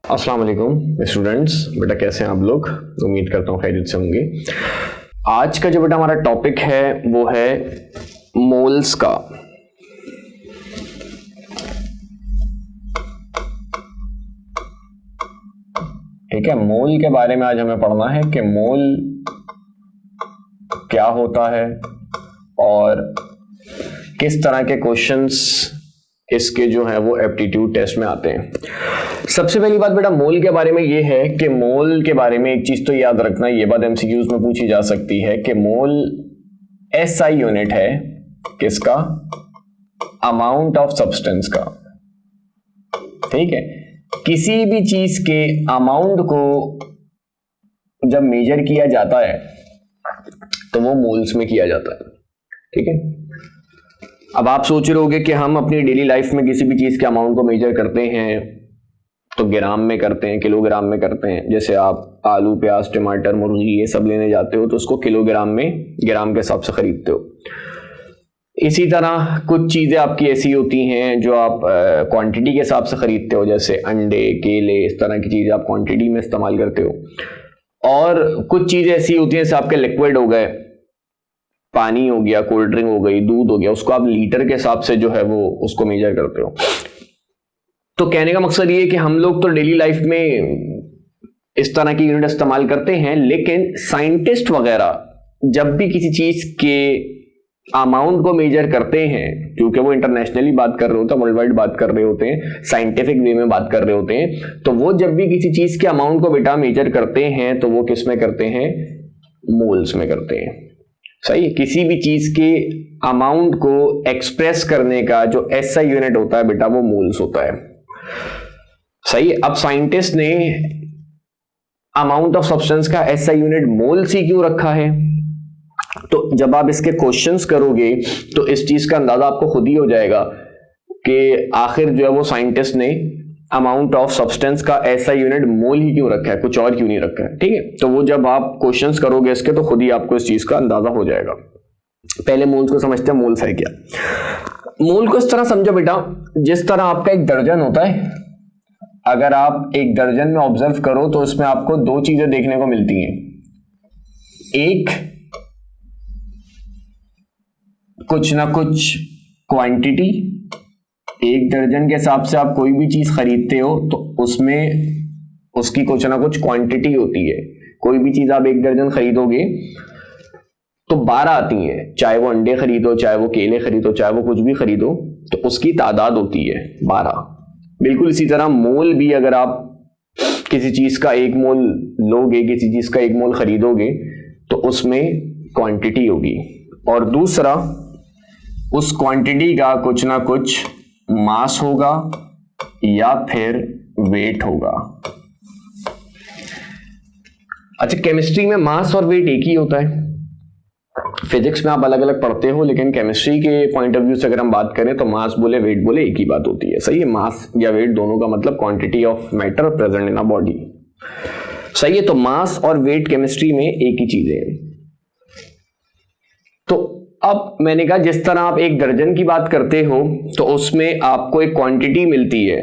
अस्सलाम वालेकुम स्टूडेंट्स, बेटा कैसे हैं आप लोग? उम्मीद करता हूँ खैरियत से होंगे। आज का जो बेटा हमारा टॉपिक है वो है मोल्स का। ठीक है, मोल के बारे में आज हमें पढ़ना है कि मोल क्या होता है और किस तरह के क्वेश्चंस इसके जो है वो एप्टीट्यूड टेस्ट में आते हैं। सबसे पहली बात बेटा मोल के बारे में ये है कि मोल के बारे में एक चीज तो याद रखना, ये बात एमसीक्यूज में पूछी जा सकती है कि मोल एसआई यूनिट है किसका? अमाउंट ऑफ सब्सटेंस का। ठीक है, किसी भी चीज के अमाउंट को जब मेजर किया जाता है तो वो मोल्स में किया जाता है। ठीक है, अब आप सोच रहे होगे कि हम अपनी डेली लाइफ में किसी भी चीज के अमाउंट को मेजर करते हैं तो ग्राम में करते हैं, किलोग्राम में करते हैं। जैसे आप आलू, प्याज, टमाटर, मुर्गी ये सब लेने जाते हो तो उसको किलोग्राम में, ग्राम के हिसाब से खरीदते हो। इसी तरह कुछ चीजें आपकी ऐसी होती हैं जो आप क्वांटिटी के हिसाब से खरीदते हो, जैसे अंडे, केले, इस तरह की चीजें आप क्वांटिटी में इस्तेमाल करते हो। और कुछ चीजें ऐसी होती हैं जैसे आपके लिक्विड हो गए, पानी हो गया, कोल्ड ड्रिंक हो गई, दूध हो गया, उसको आप लीटर के हिसाब से जो है वो उसको मेजर करते हो। तो कहने का मकसद ये है कि हम लोग तो डेली लाइफ में इस तरह की यूनिट इस्तेमाल करते हैं, लेकिन साइंटिस्ट वगैरह जब भी किसी चीज के अमाउंट को मेजर करते हैं, क्योंकि वो इंटरनेशनली बात कर रहे होते हैं, वर्ल्ड वाइड बात कर रहे होते हैं, साइंटिफिक वे में बात कर रहे होते हैं, तो वो जब भी किसी चीज के अमाउंट को बेटा मेजर करते हैं तो वो किस में करते हैं? मोल्स में करते हैं। सही है, किसी भी चीज के अमाउंट को एक्सप्रेस करने का जो एसआई यूनिट होता है बेटा वो मोल्स होता है। सही है, अब साइंटिस्ट ने अमाउंट ऑफ सब्सटेंस का एसआई यूनिट मोल्स ही क्यों रखा है? तो जब आप इसके क्वेश्चंस करोगे तो इस चीज का अंदाजा आपको खुद ही हो जाएगा कि आखिर जो है वो साइंटिस्ट ने अमाउंट ऑफ सब्सटेंस का एसआई यूनिट मोल ही क्यों रखा है, कुछ और क्यों नहीं रखा है। ठीक है, तो वो जब आप क्वेश्चंस करोगे इसके तो खुद ही आपको इस चीज का अंदाजा हो जाएगा। पहले मोल्स को समझते हैं, मोल्स है क्या। मोल को इस तरह समझो बेटा, जिस तरह आपका एक दर्जन होता है, अगर आप एक दर्जन में ऑब्जर्व करो तो उसमें आपको दो चीजें देखने को मिलती हैं। एक, कुछ ना कुछ क्वांटिटी, एक दर्जन के हिसाब से आप कोई भी चीज खरीदते हो तो उसमें उसकी कुछ ना कुछ क्वांटिटी होती है। कोई भी चीज आप एक दर्जन खरीदोगे तो 12 आती हैं, चाहे वो अंडे खरीदो, चाहे वो केले खरीदो, चाहे वो कुछ भी खरीदो, तो उसकी तादाद होती है 12। बिल्कुल इसी तरह मोल भी, अगर आप किसी चीज का एक मोल लोगे, किसी चीज का एक मोल खरीदोगे तो उसमें क्वांटिटी होगी। और दूसरा, उस क्वांटिटी का कुछ ना कुछ मास होगा या फिर वेट होगा। अच्छा, केमिस्ट्री में मास और वेट एक ही होता है। फिजिक्स में आप अलग अलग पढ़ते हो, लेकिन केमिस्ट्री के पॉइंट ऑफ व्यू से अगर हम बात करें तो मास बोले, वेट बोले, एक ही बात होती है। सही है, मास या वेट दोनों का मतलब quantity of matter present in a body. सही है, तो मास और वेट केमिस्ट्री में एक ही चीज है। तो अब मैंने कहा जिस तरह आप एक दर्जन की बात करते हो तो उसमें आपको एक क्वांटिटी मिलती है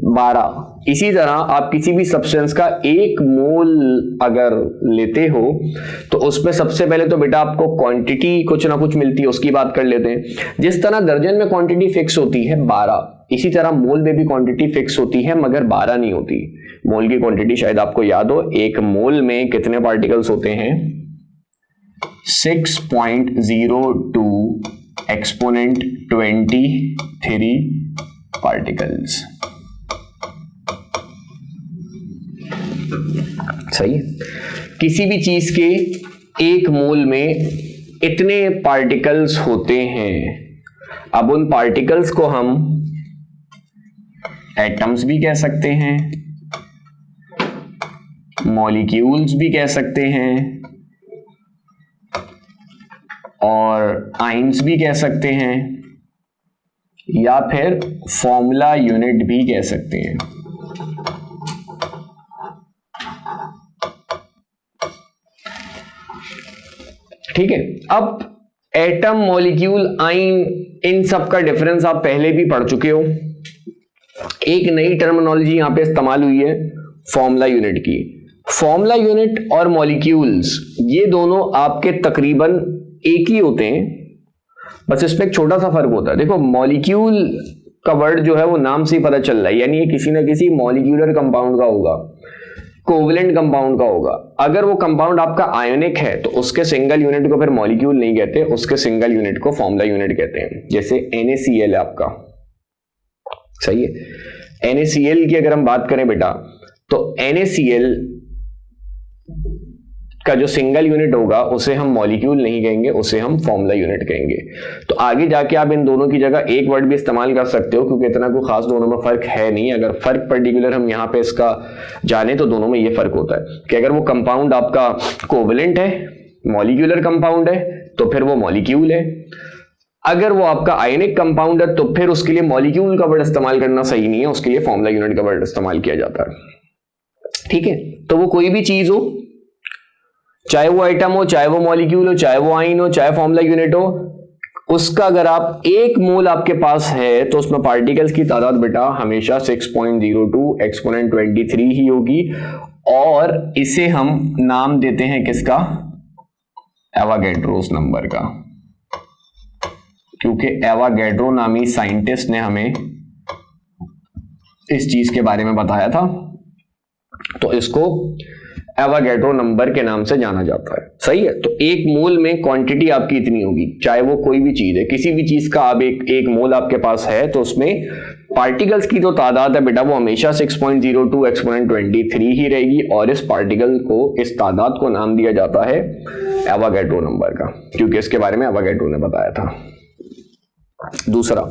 12, इसी तरह आप किसी भी सब्सटेंस का एक मोल अगर लेते हो तो उसमें सबसे पहले तो बेटा आपको क्वांटिटी कुछ ना कुछ मिलती है, उसकी बात कर लेते हैं। जिस तरह दर्जन में क्वांटिटी फिक्स होती है 12, इसी तरह मोल में भी क्वांटिटी फिक्स होती है मगर 12 नहीं होती। मोल की क्वांटिटी शायद आपको याद हो, एक मोल में कितने पार्टिकल्स होते हैं? 6.02 एक्सपोनेंट 23 पार्टिकल्स। सही है, किसी भी चीज के एक मोल में इतने पार्टिकल्स होते हैं। अब उन पार्टिकल्स को हम एटम्स भी कह सकते हैं, मॉलिक्यूल्स भी कह सकते हैं और आइंस भी कह सकते हैं या फिर फॉर्मूला यूनिट भी कह सकते हैं। ठीक है, अब एटम, मॉलिक्यूल, आइन, इन सब का डिफरेंस आप पहले भी पढ़ चुके हो। एक नई टर्मिनोलॉजी यहां पे इस्तेमाल हुई है फॉर्मूला यूनिट की। फॉर्मूला यूनिट और मॉलिक्यूल्स ये दोनों आपके तकरीबन एक ही होते हैं, बस इसमें एक छोटा सा फर्क होता है। देखो मॉलिक्यूल का वर्ड जो है वो नाम से ही पता चल रहा है, यानी ये किसी ना किसी मॉलिक्यूलर कंपाउंड का होगा, कोवलेंट कंपाउंड का होगा। अगर वो कंपाउंड आपका आयोनिक है तो उसके सिंगल यूनिट को फिर मॉलिक्यूल नहीं कहते, उसके सिंगल यूनिट को फॉर्मूला यूनिट कहते हैं। जैसे NaCl है आपका, सही है। NaCl की अगर हम बात करें बेटा तो NaCl का जो सिंगल यूनिट होगा उसे हम मॉलिक्यूल नहीं कहेंगे, उसे हम फॉर्मूला यूनिट कहेंगे। तो आगे जाके आप इन दोनों की जगह एक वर्ड भी इस्तेमाल कर सकते हो, क्योंकि इतना कोई खास दोनों में फर्क है नहीं। अगर फर्क पर्टिकुलर हम यहाँ पे इसका जाने तो दोनों में ये फर्क होता है कि अगर वो कंपाउंड आपका कोवलेंट है, मॉलिक्यूलर कंपाउंड है, तो फिर वो मॉलिक्यूल है। अगर वो आपका आयनिक कंपाउंड है तो फिर उसके लिए मॉलिक्यूल का वर्ड इस्तेमाल करना सही नहीं है, उसके लिए फॉर्मूला यूनिट का वर्ड इस्तेमाल किया जाता है। ठीक है, तो वो कोई भी चीज हो, चाहे वो एटम हो, चाहे वो मॉलिक्यूल हो, चाहे वो आइन हो, चाहे फॉर्मूला यूनिट हो, उसका अगर आप एक मोल आपके पास है तो उसमें पार्टिकल्स की तादाद बेटा हमेशा 6.02 एक्सपोनेंट 23 ही होगी। और इसे हम नाम देते हैं किसका? एवागेड्रोस नंबर का, क्योंकि एवागेड्रो नामी साइंटिस्ट ने हमें इस चीज के बारे में बताया था, तो इसको एवागेड्रो नंबर के नाम से जाना जाता है। सही है, तो एक मोल में क्वांटिटी आपकी इतनी होगी, चाहे वो कोई भी चीज है, किसी भी चीज का आप एक मोल आपके पास है तो उसमें पार्टिकल्स की जो तादाद है बेटा वो हमेशा 6.02 एक्सपोनेंट 23 ही रहेगी। और इस पार्टिकल को, इस तादाद को नाम दिया जाता है एवागेड्रो नंबर का, क्योंकि इसके बारे में एवागेड्रो ने बताया था। दूसरा,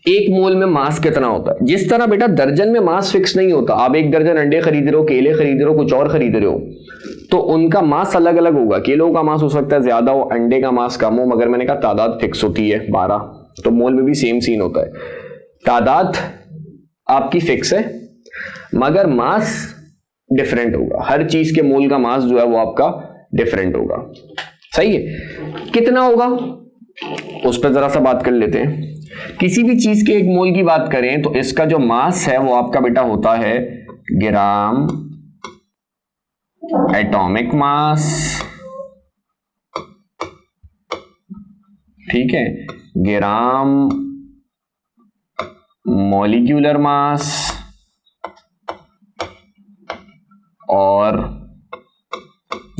एक मोल में मास कितना होता है? जिस तरह बेटा दर्जन में मास फिक्स नहीं होता, आप एक दर्जन अंडे खरीद रहे हो, केले खरीद रहे हो, कुछ और खरीद रहे हो, तो उनका मास अलग अलग होगा। केलों का मास हो सकता है ज्यादा हो, अंडे का मास कम हो, मगर मैंने कहा तादाद फिक्स होती है 12। तो मोल में भी सेम सीन होता है, तादाद आपकी फिक्स है मगर मास डिफरेंट होगा। हर चीज के मोल का मास जो है वो आपका डिफरेंट होगा। सही है, कितना होगा उस पर जरा सा बात कर लेते हैं। किसी भी चीज के एक मोल की बात करें तो इसका जो मास है वो आपका बेटा होता है ग्राम एटॉमिक मास, ठीक है, ग्राम मॉलिक्यूलर मास और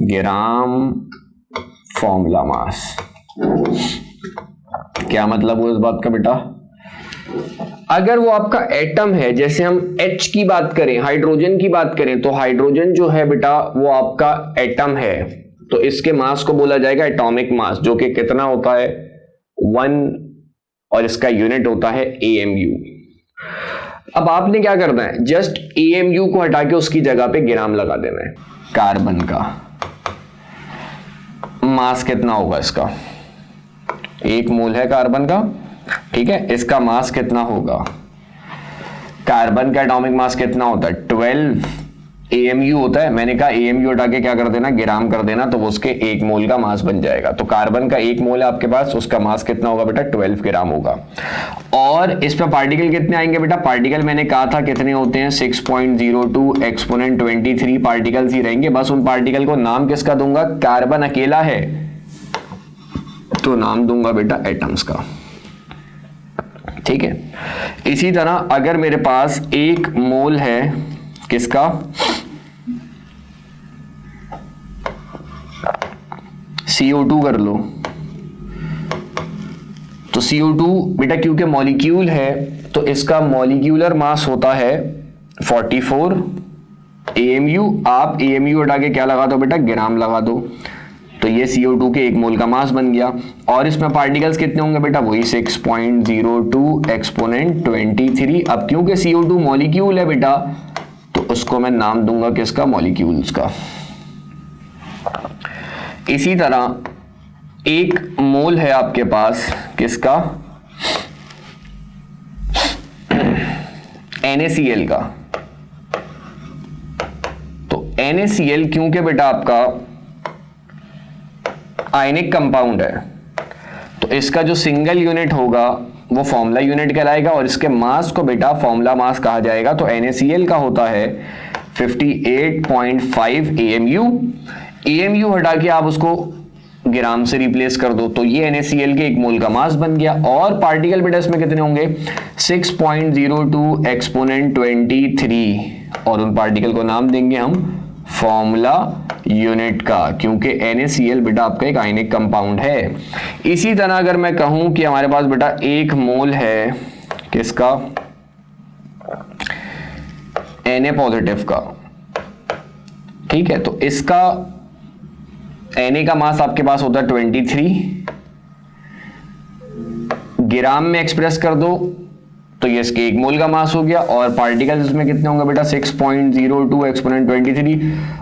ग्राम फॉर्मूला मास। क्या मतलब हुआ इस बात का बेटा? अगर वो आपका एटम है, जैसे हम H की बात करें, हाइड्रोजन की बात करें, तो हाइड्रोजन जो है बेटा वो आपका एटम है, तो इसके मास को बोला जाएगा एटॉमिक मास, जो कि कितना होता है 1, और इसका यूनिट होता है AMU। अब आपने क्या करना है, जस्ट AMU को हटा के उसकी जगह पे ग्राम लगा देना है। कार्बन का मास कितना होगा? इसका 1 मोल है कार्बन का, ठीक है, इसका मास कितना होगा? कार्बन का एटॉमिक मास कितना होता है? 12 AMU होता है। मैंने कहा AMU हटा के क्या कर देना, ग्राम कर देना, तो वो उसके 1 मोल का मास बन जाएगा। तो कार्बन का 1 मोल है आपके पास, उसका मास कितना होगा बेटा? 12 ग्राम होगा। और इस पर पार्टिकल कितने आएंगे बेटा? पार्टिकल मैंने कहा था कितने होते हैं, 6.02 एक्सपोनेंट 23 पार्टिकल्स ही रहेंगे। बस उन पार्टिकल को नाम किसका दूंगा? कार्बन अकेला है तो नाम दूंगा बेटा एटम्स का, ठीक है। इसी तरह अगर मेरे पास 1 मोल है किसका? CO2 कर लो, तो CO2 बेटा क्योंकि मॉलिक्यूल है तो इसका मॉलिक्यूलर मास होता है 44 AMU। आप AMU हटा के क्या लगा दो बेटा? ग्राम लगा दो, तो ये CO2 के 1 मोल का मास बन गया। और इसमें पार्टिकल्स कितने होंगे बेटा? वही 6.02 एक्सपोनेंट 23। अब क्योंकि CO2 मॉलिक्यूल है बेटा तो उसको मैं नाम दूंगा किसका? मॉलिक्यूल्स का। इसी तरह 1 मोल है आपके पास किसका? NaCl का। तो NaCl क्योंकि बेटा आपका आयनिक कंपाउंड है तो इसका जो सिंगल यूनिट होगा वो फॉर्मूला यूनिट कहलाएगा और इसके मास को बेटा फॉर्मूला मास कहा जाएगा। तो NaCl का होता है 58.5 AMU। AMU हटा के आप उसको ग्राम से रिप्लेस कर दो तो ये NaCl के 1 मोल का मास बन गया। और पार्टिकल बेटा इसमें कितने होंगे 6.02 एक्सपोनेंट 23 और उन पार्टिकल को नाम देंगे हम फॉर्मूला यूनिट का, क्योंकि NaCl बेटा आपका एक आयनिक कंपाउंड है। इसी तरह अगर मैं कहूं कि हमारे पास बेटा 1 मोल है किसका Na पॉजिटिव का, ठीक है, तो इसका Na का मास आपके पास होता है 23, ग्राम में एक्सप्रेस कर दो तो ये इसके 1 मोल का मास हो गया। और पार्टिकल इसमें कितने होंगे बेटा 6.02 एक्सपोनेंट 23।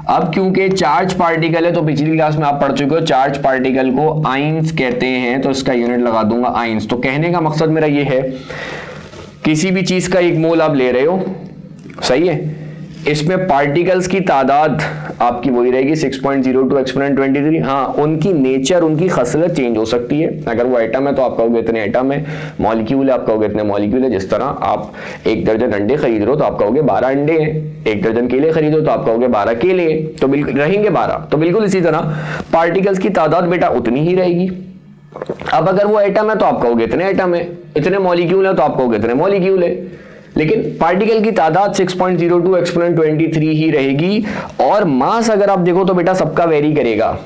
अब क्योंकि चार्ज पार्टिकल है तो पिछली क्लास में आप पढ़ चुके हो चार्ज पार्टिकल को आइंस कहते हैं, तो इसका यूनिट लगा दूंगा आइंस। तो कहने का मकसद मेरा ये है किसी भी चीज का 1 मोल आप ले रहे हो, सही है, इसमें पार्टिकल्स की तादाद आपकी वही रहेगी 6.02 एक्सपोनेंट 23। हाँ, उनकी नेचर उनकी खसलत चेंज हो सकती है। अगर वो एटम है तो आप कहोगे इतने एटम है, मॉलिक्यूल है आप कहोगे इतने मॉलिक्यूल है। जिस तरह आप 1 दर्जन अंडे खरीद रहे हो तो आप कहोगे 12 अंडे हैं, 1 दर्जन केले खरीदो तो आप कहोगे 12 केले हैं, तो बिल्कुल रहेंगे 12। तो बिल्कुल इसी तरह पार्टिकल्स की तादाद बेटा उतनी ही रहेगी। अब अगर वो एटम है तो आप कहोगे इतने एटम है, इतने मॉलिक्यूल है तो आप कहोगे इतने मॉलिक्यूल है, लेकिन पार्टिकल की तादाद 6.02 एक्सपोनेंट 23 ही रहेगी। और मास अगर आप देखो तो बेटा सबका वेरी करेगा।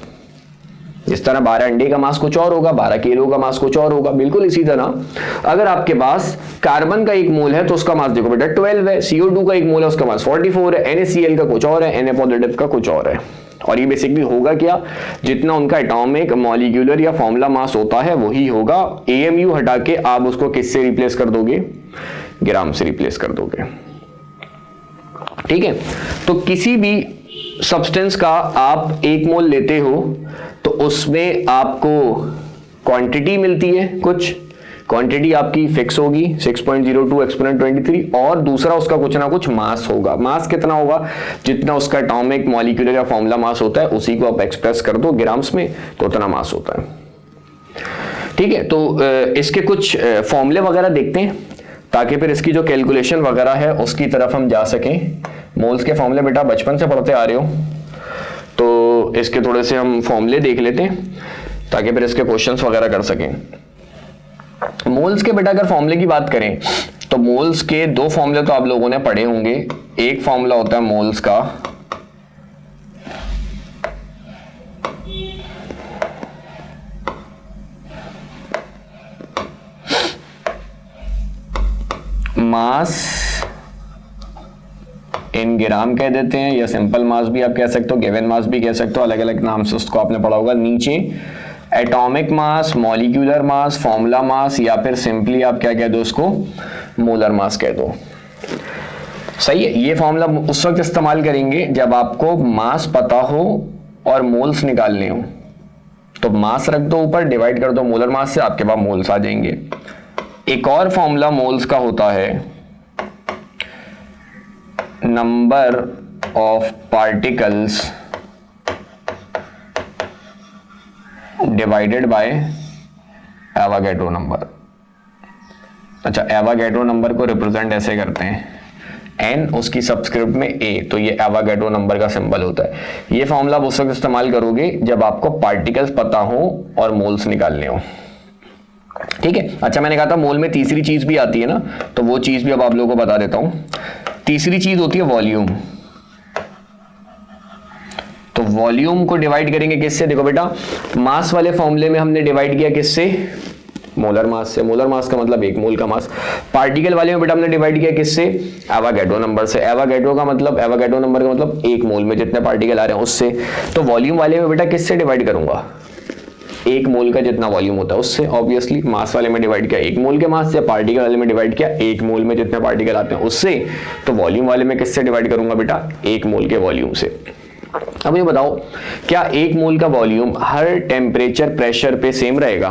जिस तरह 12 अंडे का मास कुछ और होगा, 12 केलों का मास कुछ और होगा, बिल्कुल इसी तरह अगर आपके पास कार्बन का 1 मोल है तो उसका मास देखो बेटा 12 है, CO2 का 1 मोल है उसका मास 44 है, NaCl का कुछ और है, Na पॉजिटिव का कुछ और है। और ये बेसिकली होगा क्या, जितना उनका एटॉमिक मॉलिक्यूलर या फॉर्मूला मास होता है वही होगा। AMU हटा के आप उसको किससे रिप्लेस कर दोगे, ग्राम से रिप्लेस कर दोगे, ठीक है। तो किसी भी सब्सटेंस का आप 1 मोल लेते हो तो उसमें आपको क्वांटिटी मिलती है, कुछ क्वांटिटी आपकी फिक्स होगी 6.02 एक्सपोनेंट 23 और दूसरा उसका कुछ ना कुछ मास होगा। मास कितना होगा, जितना उसका एटॉमिक मॉलिक्यूलर या फॉर्मूला मास होता है उसी को आप एक्सप्रेस कर दो ग्राम्स में तो उतना मास होता है, ठीक है। तो इसके कुछ फॉर्मूले वगैरह देखते हैं ताकि फिर इसकी जो कैलकुलेशन वगैरह है उसकी तरफ हम जा सकें। मोल्स के फॉर्मूले बेटा बचपन से पढ़ते आ रहे हो तो इसके थोड़े से हम फॉर्मूले देख लेते हैं ताकि फिर इसके क्वेश्चंस वगैरह कर सकें। मोल्स के बेटा अगर फॉर्मूले की बात करें तो मोल्स के 2 फॉर्मूले तो आप लोगों ने पढ़े होंगे। एक फॉर्मूला होता है मोल्स का मास इन ग्राम कह देते हैं या सिंपल मास भी आप कह सकते हो, गिवन मास भी कह सकते हो, अलग अलग नाम से उसको आपने पढ़ा होगा। नीचे atomic mass, molecular mass, formula mass या फिर सिंपली आप क्या कह दो उसको मोलर मास कह दो, सही है। ये फॉर्मूला उस वक्त इस्तेमाल करेंगे जब आपको मास पता हो और मोल्स निकालने हो। तो मास रख दो ऊपर, डिवाइड कर दो मोलर मास से, आपके पास मोल्स आ जाएंगे। एक और फॉर्मूला मोल्स का होता है number of particles divided by Avogadro number. अच्छा, एवोगैड्रो नंबर को रिप्रेजेंट ऐसे करते हैं n उसकी सबस्क्रिप्ट में a, तो ये एवोगैड्रो नंबर का सिंबल होता है। ये फॉर्मूला आप उस वक्त इस्तेमाल करोगे जब आपको पार्टिकल्स पता हो और मोल्स निकालने हो, ठीक है। अच्छा, मैंने कहा था मोल में तीसरी चीज भी आती है ना, तो वो चीज भी अब आप लोगों को बता देता हूं। तीसरी चीज होती है वॉल्यूम। तो वॉल्यूम को डिवाइड करेंगे किससे, देखो बेटा मास वाले फॉर्मूले में हमने डिवाइड किया किससे, मोलर मास से। मोलर मास का मतलब 1 मोल का मास। पार्टिकल वाले में बेटा हमने डिवाइड किया किससे, एवोगैड्रो नंबर से। एवोगैड्रो नंबर का मतलब 1 मोल में जितने पार्टिकल आ रहे हैं उससे। तो वॉल्यूम वाले में बेटा किससे डिवाइड करूंगा, 1 मोल का जितना वॉल्यूम होता है उससे। ऑब्वियसली मास वाले में डिवाइड किया 1 मोल के मास से, पार्टिकल वाले में डिवाइड किया 1 मोल में जितने पार्टिकल आते हैं उससे। तो वॉल्यूम वाले में किससे डिवाइड करूंगा बेटा, 1 मोल के वॉल्यूम से। अब ये बताओ क्या 1 मोल का वॉल्यूम हर टेम्परेचर प्रेशर पे सेम रहेगा,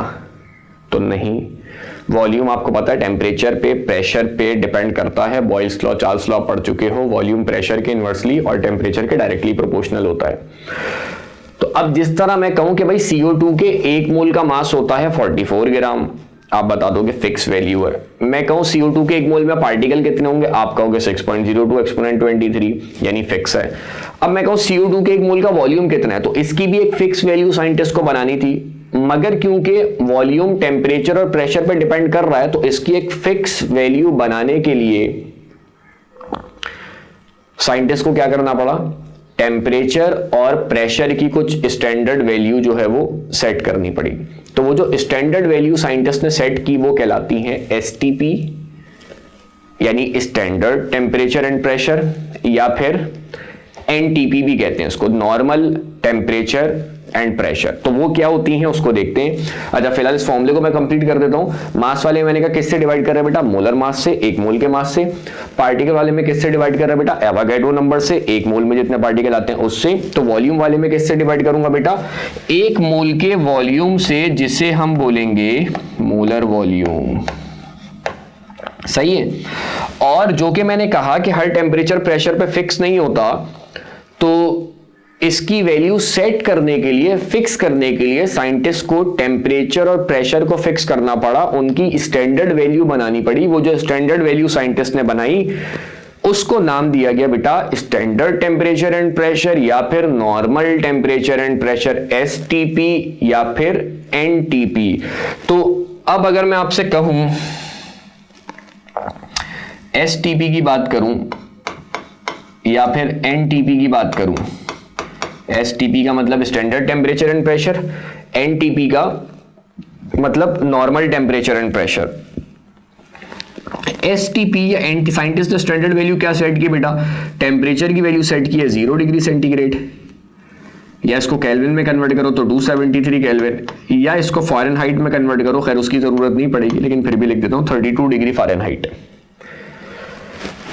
तो नहीं। वॉल्यूम आपको पता है टेम्परेचर पे प्रेशर पे डिपेंड करता है। बॉयल्स लॉ, चार्ल्स लॉ पढ़ चुके हो, वॉल्यूम प्रेशर के इनवर्सली और टेम्परेचर के डायरेक्टली प्रोपोर्शनल होता है। तो अब जिस तरह मैं कहूं कि भाई CO2 के 1 मोल का मास होता है 44 ग्राम, आप बता दोगे फिक्स वैल्यू है। मैं कहूं CO2 के 1 मोल में पार्टिकल कितने होंगे, आप कहोगे 6.02 एक्सपोनेंट 23, यानी फिक्स है। अब मैं कहूं CO2 के 1 मोल का वॉल्यूम कितना है, तो इसकी भी एक फिक्स वैल्यू साइंटिस्ट को बनानी थी, मगर क्योंकि वॉल्यूम टेम्परेचर और प्रेशर पर डिपेंड कर रहा है, तो इसकी एक फिक्स वैल्यू बनाने के लिए साइंटिस्ट को क्या करना पड़ा, टेम्परेचर और प्रेशर की कुछ स्टैंडर्ड वैल्यू जो है वो सेट करनी पड़ी। तो वो जो स्टैंडर्ड वैल्यू साइंटिस्ट ने सेट की वो कहलाती है STP, यानी स्टैंडर्ड टेम्परेचर एंड प्रेशर, या फिर NTP भी कहते हैं इसको, नॉर्मल टेम्परेचर एंड प्रेशर। तो वो क्या होती हैं उसको देखते हैं। अच्छा, फिलहाल इस फॉर्मूले को मैं कंप्लीट कर देता हूं। मास वाले मैंने कहा किससे डिवाइड कर रहा है बेटा, मोलर मास से, 1 मोल के मास से। पार्टिकल वाले में किससे डिवाइड कर रहा है बेटा, एवोगाड्रो नंबर से, 1 मोल में जितने पार्टिकल आते हैं उससे। तो वॉल्यूम वाले में किससे डिवाइड करूंगा बेटा, 1 मोल के वॉल्यूम से, जिसे हम बोलेंगे मोलर वॉल्यूम। सही है। और जो कि मैंने कहा कि हर टेम्परेचर प्रेशर पे फिक्स नहीं होता, तो इसकी वैल्यू सेट करने के लिए, फिक्स करने के लिए साइंटिस्ट को टेम्परेचर और प्रेशर को फिक्स करना पड़ा, उनकी स्टैंडर्ड वैल्यू बनानी पड़ी। वो जो स्टैंडर्ड वैल्यू साइंटिस्ट ने बनाई उसको नाम दिया गया बेटा स्टैंडर्ड टेम्परेचर एंड प्रेशर, या फिर normal temperature and pressure STP, या फिर NTP। तो अब अगर मैं आपसे कहूं STP की बात करूं या फिर NTP की बात करूं, STP का मतलब standard temperature and pressure, NTP का मतलब normal temperature and pressure. STP या साइंटिस्ट ने स्टैंडर्ड वैल्यू क्या सेट की बेटा, टेम्परेचर की वैल्यू सेट की है 0 डिग्री सेंटीग्रेड, या इसको केल्विन में कन्वर्ट करो तो 273 केल्विन, या इसको फ़ारेनहाइट में कन्वर्ट करो, खैर उसकी जरूरत नहीं पड़ेगी लेकिन फिर भी लिख देता हूं 32 डिग्री फ़ारेनहाइट।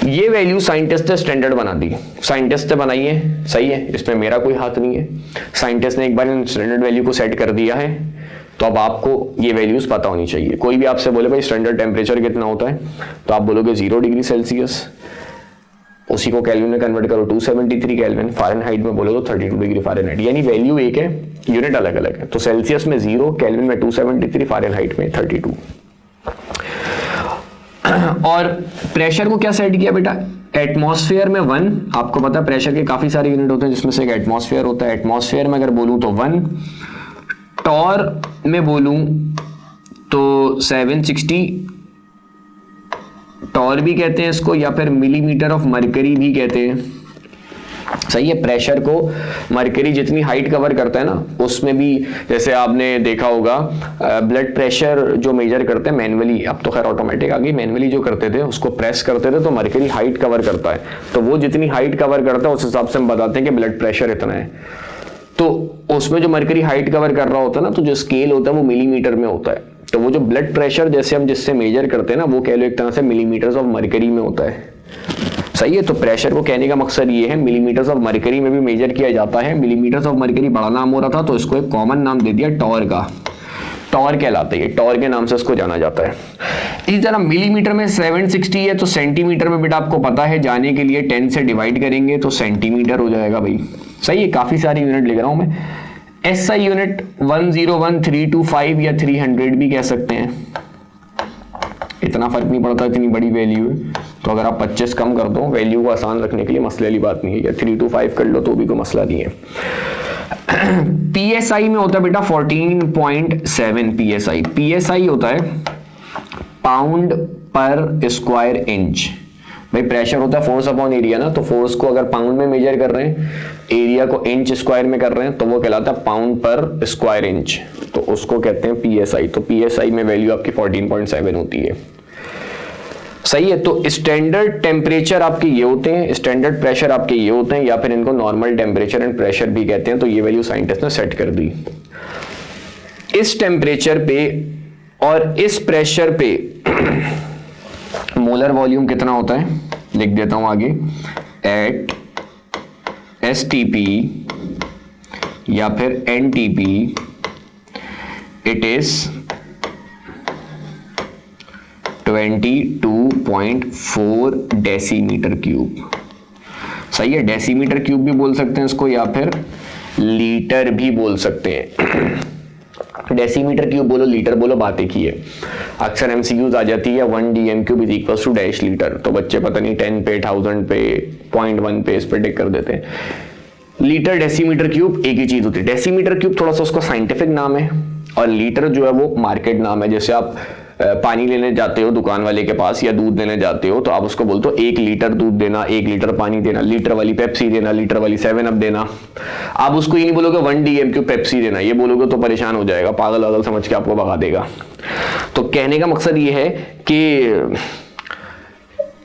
ये वैल्यू साइंटिस्ट ने स्टैंडर्ड बना दी, साइंटिस्ट ने बनाई है, सही है, इसमें मेरा कोई हाथ नहीं है। साइंटिस्ट ने एक बार इन स्टैंडर्ड वैल्यू को सेट कर दिया है, तो अब आपको ये वैल्यूज पता होनी चाहिए। कोई भी आपसे बोले भाई स्टैंडर्ड टेम्परेचर कितना होता है, तो आप बोलोगे 0 डिग्री सेल्सियस, उसी को केल्विन में कन्वर्ट करो 273 केल्विन, फ़ारेनहाइट में बोलो तो 32 डिग्री फ़ारेनहाइट, यानी वैल्यू एक है, यूनिट अलग अलग है। तो सेल्सियस में 0, केल्विन में 273, फ़ारेनहाइट में 32। और प्रेशर को क्या सेट किया बेटा, एटमॉस्फेयर में 1, आपको पता है प्रेशर के काफी सारे यूनिट होते हैं जिसमें से एक एटमॉस्फेयर होता है। एटमॉस्फेयर में अगर बोलूं तो 1, टॉर में बोलूं तो 760, टॉर भी कहते हैं इसको, या फिर मिलीमीटर ऑफ मरकरी भी कहते हैं। सही है। प्रेशर को मरकरी जितनी हाइट कवर करता है ना, उसमें भी जैसे आपने देखा होगा ब्लड प्रेशर जो मेजर करते हैं मैनुअली, अब तो खैर ऑटोमेटिक आ गई, मैनुअली जो करते थे उसको प्रेस करते थे तो मरकरी हाइट कवर करता है, तो वो जितनी हाइट कवर करता है उस हिसाब से हम बताते हैं कि ब्लड प्रेशर इतना है। तो उसमें जो मरकरी हाइट कवर कर रहा होता है ना, तो जो स्केल होता है वो मिलीमीटर में होता है, तो वो जो ब्लड प्रेशर जैसे हम जिससे मेजर करते हैं ना, वो कह लो एक तरह से मिलीमीटर्स ऑफ मरकरी में होता है। सही है। तो प्रेशर को कहने का मकसद ये है, मिलीमीटर्स ऑफ मरकरी में भी मेजर किया जाता है। मिलीमीटर्स ऑफ मरकरी बड़ा नाम हो रहा था तो इसको एक कॉमन नाम दे दिया टॉर का, टॉर कहलाता है, टॉर के नाम से इसको जाना जाता है। इसी तरह मिलीमीटर में 760 है, तो सेंटीमीटर में बेटा आपको पता है जाने के लिए 10 से डिवाइड करेंगे तो सेंटीमीटर हो जाएगा भाई। सही है। काफी सारी यूनिट लिख रहा हूं मैं। SI यूनिट 101325 या 300 भी कह सकते हैं, इतना फर्क नहीं पड़ता, इतनी बड़ी वैल्यू है तो अगर आप 25 कम कर दो वैल्यू को आसान रखने के लिए, मसले वाली बात नहीं है, या 325 कर लो तो भी कोई मसला नहीं है। PSI में होता है बेटा 14.7 PSI। PSI होता है पाउंड पर स्क्वायर इंच। भाई प्रेशर होता है फोर्स अपॉन एरिया ना, तो फोर्स को अगर पाउंड में मेजर कर रहे हैं, एरिया को इंच स्क्वायर में कर रहे हैं, तो वो कहलाता है पाउंड पर स्क्वायर इंच, तो उसको कहते हैं PSI। तो PSI में वैल्यू आपकी 14.7 होती है। सही है। तो स्टैंडर्ड टेम्परेचर आपके ये होते हैं, स्टैंडर्ड प्रेशर आपके ये होते हैं, या फिर इनको नॉर्मल टेम्परेचर एंड प्रेशर भी कहते हैं। तो ये वैल्यू साइंटिस्ट ने सेट कर दी। इस टेम्परेचर पे और इस प्रेशर पे मोलर वॉल्यूम कितना होता है लिख देता हूं आगे, एट STP या फिर NTP it is 22.4 decimetre cube. सही है। डेसीमीटर क्यूब भी बोल सकते हैं इसको, या फिर लीटर भी बोल सकते हैं। डेसीमीटर क्यूब बोलो, लीटर बोलो, बात एक ही है। अक्सर एमसीक्यूज आ जाती है 1 dm cube is equal to dash litre, तो बच्चे पता नहीं 10 पे, 1000 पे, 0.1 पे इस पे टिक कर देते हैं। लीटर डेसीमीटर क्यूब एक ही चीज होती है। डेसीमीटर क्यूब थोड़ा सा उसका साइंटिफिक नाम है और लीटर जो है वो मार्केट नाम है। जैसे आप पानी लेने जाते हो दुकान वाले के पास या दूध लेने जाते हो तो आप उसको बोलते हो 1 लीटर दूध देना, 1 लीटर पानी देना, लीटर वाली पेप्सी देना, लीटर वाली 7 अप देना। आप उसको ये नहीं बोलोगे 1 dm क्यूब पेप्सी देना, ये बोलोगे तो परेशान हो जाएगा, पागल वागल समझ के आपको भगा देगा। तो कहने का मकसद ये है कि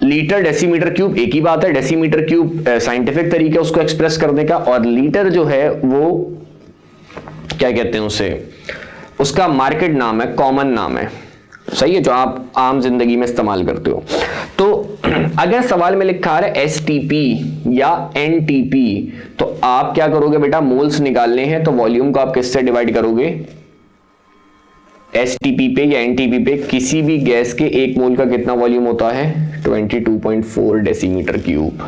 लीटर डेसीमीटर क्यूब एक ही बात है। डेसीमीटर क्यूब साइंटिफिक तरीका उसको एक्सप्रेस करने का, और लीटर जो है वो क्या कहते हैं उसे, उसका मार्केट नाम है, कॉमन नाम है, सही है, जो आप आम जिंदगी में इस्तेमाल करते हो। तो अगर सवाल में लिखा आ रहा है एसटीपी या एनटीपी, तो आप क्या करोगे बेटा, मोल्स निकालने हैं तो वॉल्यूम को आप किससे डिवाइड करोगे, एसटीपी पे या एनटीपी पे। किसी भी गैस के 1 मोल का कितना वॉल्यूम होता है, 22.4 डेसीमीटर क्यूब,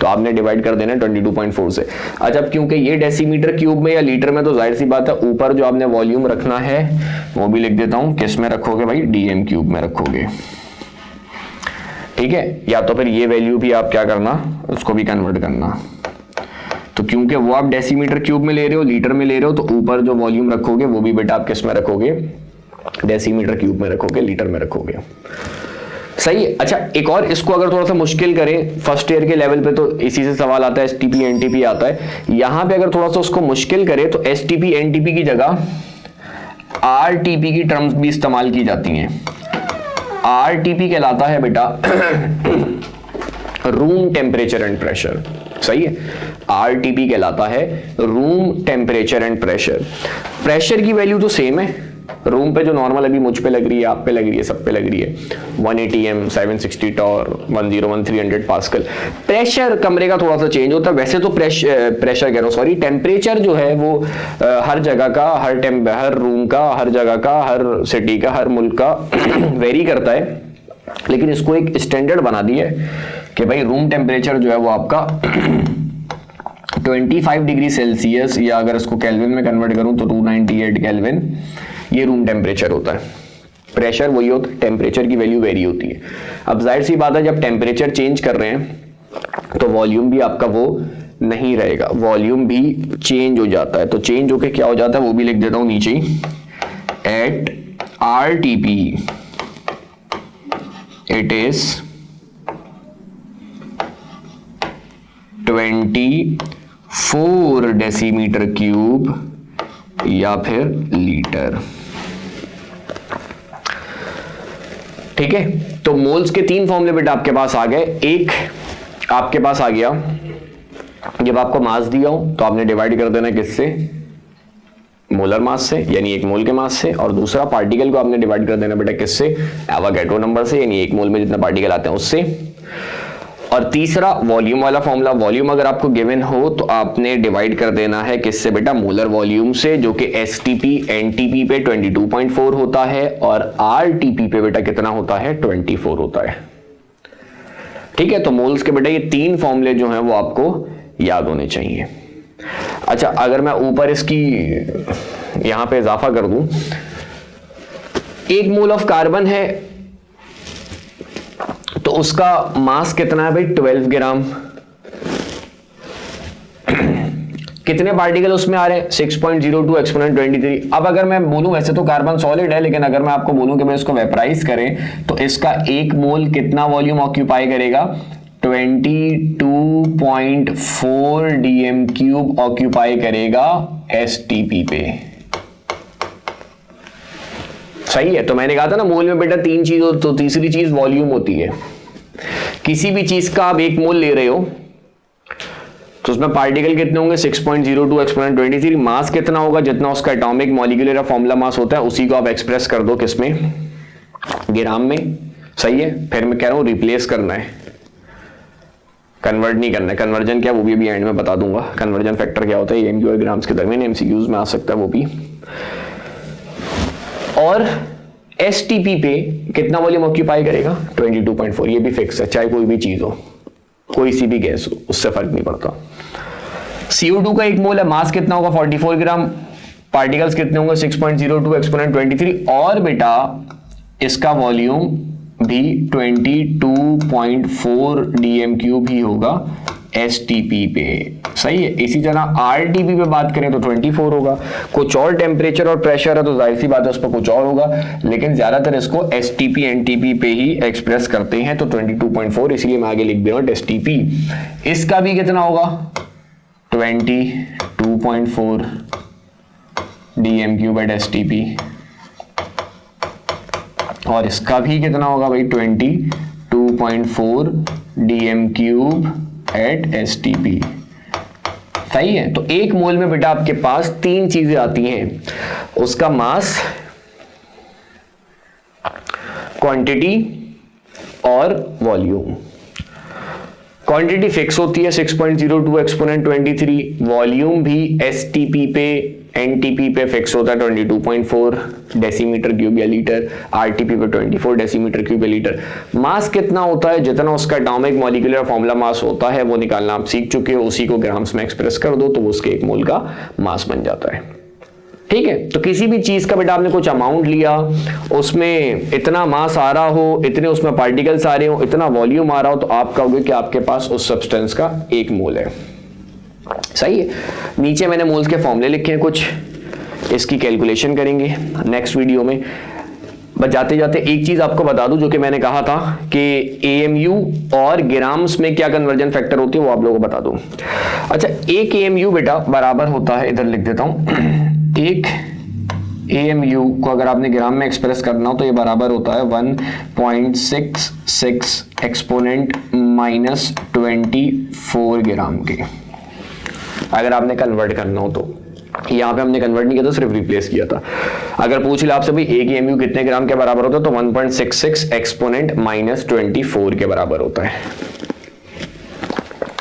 तो आपने डिवाइड कर देना 22.4 से। अच्छा, क्योंकि ये डेसीमीटर क्यूब में या लीटर में, तो जाहिर सी बात है ऊपर जो आपने वॉल्यूम रखना है वो भी लिख देता हूं, किस में रखोगे भाई, डीएम क्यूब में रखोगे, ठीक है। या तो फिर ये वैल्यू भी आप क्या करना, उसको भी कन्वर्ट करना। तो क्योंकि वो आप डेसीमीटर क्यूब में ले रहे हो, लीटर में ले रहे हो, तो ऊपर जो वॉल्यूम रखोगे वो भी बेटा आप किस में रखोगे, डेसीमीटर क्यूब में रखोगे, लीटर में रखोगे, सही है। अच्छा, एक और इसको अगर थोड़ा सा मुश्किल करें, फर्स्ट ईयर के लेवल पे तो इसी से सवाल आता है, एसटीपी एनटीपी आता है। यहां पे अगर थोड़ा सा उसको मुश्किल करें तो एसटीपी एनटीपी की जगह आरटीपी की टर्म्स भी इस्तेमाल की जाती हैं। आरटीपी कहलाता है बेटा रूम टेम्परेचर एंड प्रेशर, सही है। आरटीपी कहलाता है room temperature and pressure. Pressure की वैल्यू तो सेम है, रूम पे जो नॉर्मल अभी मुझ पे लग रही है, आप पे लग रही है, सब पे लग रही है, 180 m, 760 टॉर, 1013 300 पास्कल। प्रेशर कमरे का थोड़ा सा चेंज होता है। वैसे तो प्रेशर कह रहा हूँ, सॉरी, टेम्परेचर जो है वो हर जगह का, हर रूम का, हर जगह का, हर सिटी का, हर मुल्क का वेरी करता है, लेकिन इसको एक स्टैंडर्ड बना दिया है कि भाई रूम टेम्परेचर जो है वो आपका 25 डिग्री सेल्सियस, या अगर इसको केल्विन में कन्वर्ट करूं तो 298 केल्विन, ये रूम टेम्परेचर होता है। प्रेशर वही होता है, टेम्परेचर की वैल्यू वेरी होती है। अब जाहिर सी बात है जब टेम्परेचर चेंज कर रहे हैं तो वॉल्यूम भी आपका वो नहीं रहेगा, वॉल्यूम भी चेंज हो जाता है। तो चेंज होके क्या हो जाता है वो भी लिख देता हूं नीचे, at RTP it is 24 decimetre cube या फिर लीटर, ठीक है। तो मोल्स के 3 फॉर्मूले बेटा आपके पास आ गए। एक आपके पास आ गया, जब आपको मास दिया हो तो आपने डिवाइड कर देना किससे, मोलर मास से, यानी 1 मोल के मास से, और दूसरा पार्टिकल को आपने डिवाइड कर देना बेटा किससे, एवोगैड्रो नंबर से, यानी 1 मोल में जितने पार्टिकल आते हैं उससे। और तीसरा वॉल्यूम वाला फॉर्मूला, वॉल्यूम अगर आपको गिवन हो तो आपने डिवाइड कर देना है किससे बेटा, मोलर वॉल्यूम से, जो कि एसटीपी एनटीपी पे 22.4 होता है और आरटीपी पे बेटा कितना होता है, 24 होता है, ठीक है। तो मोल्स के बेटा ये 3 फॉर्मूले जो हैं वो आपको याद होने चाहिए। अच्छा, अगर मैं ऊपर इसकी यहां पे इजाफा कर दूं, 1 मोल ऑफ कार्बन है तो उसका मास कितना है भाई, 12 ग्राम। कितने पार्टिकल उसमें आ रहे हैं, 6.02 एक्सपोनेंट 23। अब अगर मैं बोलूं, वैसे तो कार्बन सॉलिड है, लेकिन अगर मैं आपको बोलूं कि भाई इसको वेपराइज करें तो इसका 1 मोल कितना वॉल्यूम ऑक्यूपाई करेगा, 22.4 डीएम क्यूब ऑक्यूपाई करेगा एसटीपी पे, सही है। तो मैंने कहा था ना मोल में बेटा 3 चीज होती, तो तीसरी चीज वॉल्यूम होती है। किसी भी चीज का आप 1 मोल ले रहे हो तो उसमें पार्टिकल कितने होंगे, 6.02 एक्सपोनेंट 23। मास कितना होगा, जितना उसका एटॉमिक मॉलिक्यूलर फॉर्मूला मास होता है उसी को आप एक्सप्रेस कर दो किसमें, ग्राम में, सही है। फिर मैं कह रहा हूं रिप्लेस करना है, कन्वर्ट नहीं करना है। कन्वर्जन क्या, वो भी अभी एंड में बता दूंगा, कन्वर्जन फैक्टर क्या होता है, एमक्यू और ग्राम्स के दरमियान एमसीक्यूज में आ सकता है वो भी। और एसटीपी पे कितना वॉल्यूम ऑक्यूपाई करेगा, 22.4, ये भी फिक्स है, चाहे कोई भी चीज हो, कोई सी भी गैस हो, उससे फर्क नहीं पड़ता। CO2 का 1 मोल है, मास कितना होगा 44 ग्राम, पार्टिकल्स कितने होंगे 6.02 एक्सपोनेंट 23, और बेटा इसका वॉल्यूम भी 22.4 dm³ ही होगा STP पे, सही है। इसी तरह RTP पे बात करें तो 24 होगा, कुछ और टेम्परेचर और प्रेशर है तो जाहिर सी बात है उस पर कुछ और होगा, लेकिन ज्यादातर इसको STP NTP पे ही एक्सप्रेस करते हैं, तो 22.4, इसलिए मैं आगे लिख दे रहा हूं STP। इसका भी कितना होगा 22.4 dm³ STP, और इसका भी कितना होगा भाई 22.4 dm³ STP, सही है। तो 1 मोल में बेटा आपके पास 3 चीजें आती हैं, उसका मास, क्वांटिटी और वॉल्यूम। क्वांटिटी फिक्स होती है 6.02 एक्सपोनेंट 23, वॉल्यूम भी STP पे NTP पे फिक्स होता है 22.4 डेसीमीटर क्यूब या लीटर, RTP पे 24 डेसीमीटर क्यूब या लीटर। मास कितना होता है, जितना उसका एटॉमिक मॉलिक्यूलर फॉर्मूला मास होता है वो निकालना आप सीख चुके हो, उसी को ग्राम्स में एक्सप्रेस कर दो तो वो उसके 1 मोल का मास बन जाता है, ठीक है। तो किसी भी चीज का बेटा आपने कुछ अमाउंट लिया, उसमें इतना मास आ रहा हो, इतने उसमें पार्टिकल्स आ रहे हो, इतना वॉल्यूम आ रहा हो, तो आप कहोगे कि आपके पास उस सब्सटेंस का 1 मोल है, सही है। नीचे मैंने मोल्स के फॉर्मूले लिखे हैं कुछ, इसकी कैलकुलेशन करेंगे नेक्स्ट वीडियो में। बस जाते जाते एक चीज आपको बता दूं, जो कि मैंने कहा था कि AMU और ग्राम्स में क्या कन्वर्जन फैक्टर होती है वो आप लोगों को बता दूं। अच्छा, 1 AMU बेटा बराबर होता है, इधर लिख देता हूं, 1 AMU को अगर आपने ग्राम में एक्सप्रेस करना हो तो ये बराबर होता है 1.66 एक्सपोनेंट -24 ग्राम के, अगर आपने कन्वर्ट करना हो तो। यहाँ पे हमने कन्वर्ट नहीं किया था, सिर्फ रिप्लेस किया था। अगर पूछ ले आपसे भाई 1 AMU कितने ग्राम के बराबर होता है, तो 1.66 एक्सपोनेंट -24 के बराबर होता है,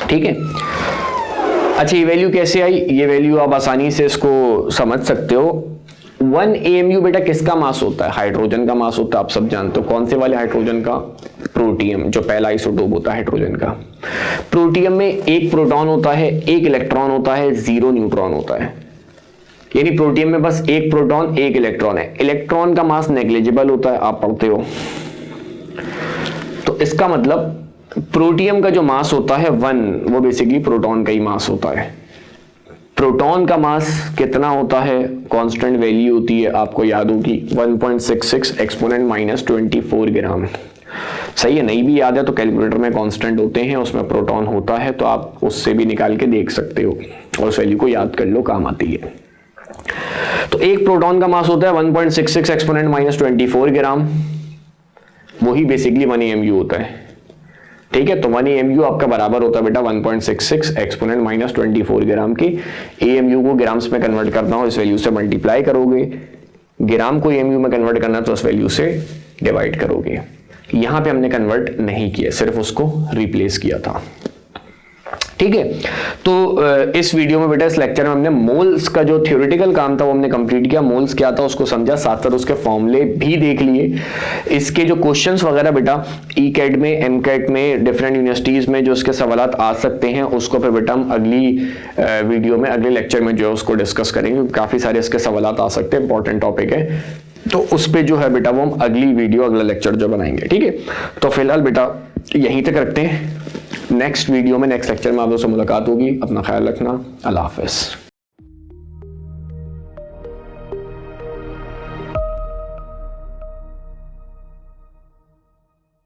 ठीक है। अच्छा, ये वैल्यू कैसे आई, ये वैल्यू आप आसानी से इसको समझ सकते हो। 1 AMU बेटा किसका मास होता है, हाइड्रोजन का मास होता है, आप सब जानते हो। कौन से वाले हाइड्रोजन का, प्रोटियम, जो पहला आइसोटोप होता है हाइड्रोजन का। प्रोटियम में 1 प्रोटॉन होता है, 1 इलेक्ट्रॉन होता है, 0 न्यूट्रॉन होता है, यानी प्रोटियम में बस 1 प्रोटॉन 1 इलेक्ट्रॉन है। इलेक्ट्रॉन का मास नेग्लिजिबल होता है, आप पढ़ते हो। तो इसका मतलब प्रोटियम का जो मास होता है 1, वो बेसिकली प्रोटॉन का ही मास होता है। प्रोटॉन का मास कितना होता है, कांस्टेंट वैल्यू होती है, आपको याद होगी 1.66 एक्सपोनेंट -24 ग्राम, सही है। नहीं भी याद है तो कैलकुलेटर में कांस्टेंट होते हैं, उसमें प्रोटॉन होता है, तो आप उससे भी निकाल के देख सकते हो और उस वैल्यू को याद कर लो, काम आती है। तो 1 प्रोटॉन का मास होता है 1.66 एक्सपोनेंट -24 ग्राम, वही बेसिकली 1 AMU होता है, ठीक है। तो 1 AMU आपका बराबर होता है बेटा 1.66 एक्सपोनेंट -24 ग्राम के। AMU को ग्राम्स में कन्वर्ट करना हो, इस वैल्यू से मल्टीप्लाई करोगे, ग्राम को AMU में कन्वर्ट करना तो उस वैल्यू से डिवाइड करोगे। यहां पे हमने कन्वर्ट नहीं किया, सिर्फ उसको रिप्लेस किया था, ठीक है। तो इस वीडियो में बेटा, इस लेक्चर में हमने मोल्स का जो थ्योरेटिकल काम था वो हमने कंप्लीट किया, मोल्स क्या था उसको समझा, साथ साथ उसके फॉर्मूले भी देख लिए। इसके जो क्वेश्चंस वगैरह बेटा ECAT में, MCAT में, डिफरेंट यूनिवर्सिटीज में जो इसके सवालात आ सकते हैं, उसको फिर बेटा हम अगली वीडियो में, अगले लेक्चर में जो है उसको डिस्कस करेंगे। काफी सारे इसके सवालात आ सकते हैं, इंपॉर्टेंट टॉपिक है, तो उस पे जो है बेटा वो हम अगली वीडियो, अगला लेक्चर जो बनाएंगे, ठीक है। तो फिलहाल बेटा यहीं तक रखते हैं, नेक्स्ट वीडियो में, नेक्स्ट लेक्चर में आप लोगों से मुलाकात होगी। अपना ख्याल रखना, अल्लाह हाफिज़।